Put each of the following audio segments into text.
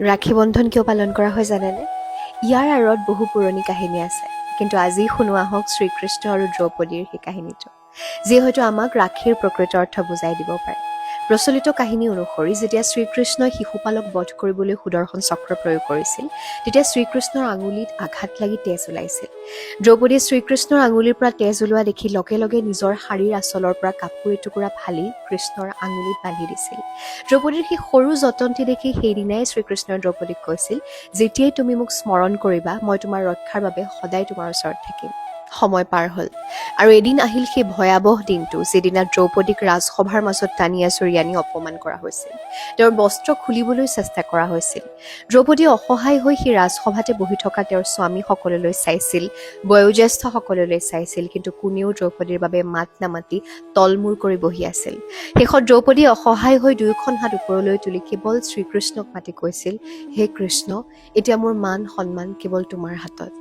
ৰাখী বন্ধন কিয় পালন কৰা হয় জানেনে? ইয়াৰ আঁৰত বহু পুৰণি কাহিনী আছে, কিন্তু আজি শুনো আহক শ্ৰীকৃষ্ণ আৰু দ্ৰৌপদীৰ সেই কাহিনীটো, যিয়ে হয়তো আমাক ৰাখীৰ প্ৰকৃত অৰ্থ বুজাই দিব পাৰে। প্ৰচলিত কাহিনী অনুসৰি যেতিয়া শ্ৰীকৃষ্ণই শিশুপালক বধ কৰিবলৈ সুদৰ্শন চক্ৰ প্ৰয়োগ কৰিছিল, তেতিয়া শ্ৰীকৃষ্ণৰ আঙুলিত আঘাত লাগি তেজ ওলাইছিল। দ্ৰৌপদীয়ে শ্ৰীকৃষ্ণৰ আঙুলিৰ পৰা তেজ ওলোৱা দেখি লগে লগে নিজৰ শাৰীৰ আঁচলৰ পৰা কাপোৰ এটুকুৰা ফালি কৃষ্ণৰ আঙুলিত বান্ধি দিছিল। দ্ৰৌপদীৰ সেই সৰু যতনটি দেখি সেইদিনাই শ্ৰীকৃষ্ণই দ্ৰৌপদীক কৈছিল, যেতিয়াই তুমি মোক স্মৰণ কৰিবা, মই তোমাৰ ৰক্ষাৰ বাবে সদায় তোমাৰ ওচৰত থাকিম। সময় পাৰ হ'ল আৰু এদিন আহিল সেই ভয়াৱহ দিনটো, যিদিনা দ্ৰৌপদীক ৰাজসভাৰ মাজত টানি আঁচুৰি আনি অপমান কৰা হৈছিল। তেওঁৰ বস্ত্ৰ খুলিবলৈ চেষ্টা কৰা হৈছিল। দ্ৰৌপদী অসহায় হৈ সেই ৰাজসভাতে বহি থকা তেওঁৰ স্বামীসকললৈ চাইছিল, বয়োজ্যেষ্ঠসকললৈ চাইছিল, কিন্তু কোনেও দ্ৰৌপদীৰ বাবে মাত নামাতি তলমূৰ কৰি বহি আছিল। শেষত দ্ৰৌপদী অসহায় হৈ দুয়োখন হাত ওপৰলৈ তুলি কেৱল শ্ৰীকৃষ্ণক মাতি কৈছিল, হে কৃষ্ণ, এতিয়া মোৰ মান সন্মান কেৱল তোমাৰ হাতত।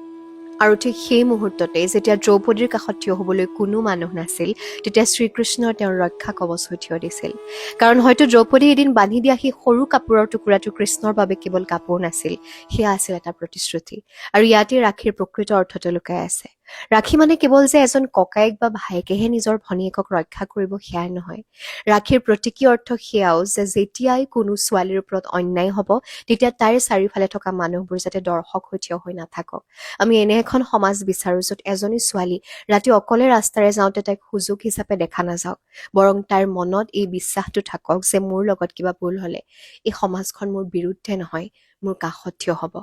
আৰু ঠিক সেই মুহূৰ্ততে যেতিয়া দ্ৰৌপদীৰ কাষত থিয় হ'বলৈ কোনো মানুহ নাছিল, তেতিয়া শ্ৰীকৃষ্ণই তেওঁৰ ৰক্ষা কৱচ হৈ থিয় দিছিল। কাৰণ হয়তো দ্ৰৌপদী এদিন বান্ধি দিয়া সেই সৰু কাপোৰৰ টুকুৰাটো কৃষ্ণৰ বাবে কেৱল কাপোৰ নাছিল, সেয়া আছিল এটা প্ৰতিশ্ৰুতি। আৰু ইয়াতে ৰাখীৰ প্ৰকৃত অৰ্থটো লুকাই আছে। ৰাখী মানে কেৱল যে এজন ককায়েক বা ভায়েকেহে নিজৰ ভনীয়েকক ৰক্ষা কৰিব, সেয়াই নহয়। ৰাখীৰ প্ৰতীকী অৰ্থ সেয়াও যে যেতিয়াই কোনো ছোৱালীৰ ওপৰত অন্যায় হ'ব, তেতিয়া তাইৰ চাৰিওফালে থকা মানুহবোৰ যাতে দৰ্শক হৈ থিয় হৈ নাথাকক। আমি এনে এখন সমাজ বিচাৰোঁ য'ত এজনী ছোৱালী ৰাতি অকলে ৰাস্তাৰে যাওঁতে তাইক সুযোগ হিচাপে দেখা নাযাওক, বৰং তাইৰ মনত এই বিশ্বাসটো থাকক যে মোৰ লগত কিবা ভুল হ'লে এই সমাজখন মোৰ বিৰুদ্ধে নহয়, মোৰ কাষত থিয় হ'ব।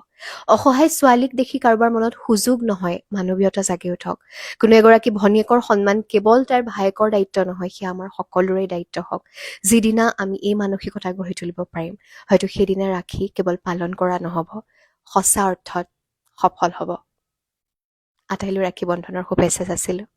অসহায় ছোৱালীক দেখি কাৰোবাৰ মনত সুযোগ নহয়, মানৱীয়তা জাগি উঠক। কোনো এগৰাকী ভনীয়েকৰ সন্মান কেৱল তাইৰ ভায়েকৰ দায়িত্ব নহয়, সেয়া আমাৰ সকলোৰে দায়িত্ব হওক। যিদিনা আমি এই মানসিকতা গঢ়ি তুলিব পাৰিম, হয়তো সেইদিনা ৰাখী কেৱল পালন কৰা নহ'ব, সঁচা অৰ্থত সফল হ'ব। আটাইলৈ ৰাখী বন্ধনৰ শুভেচ্ছা যাচিলোঁ।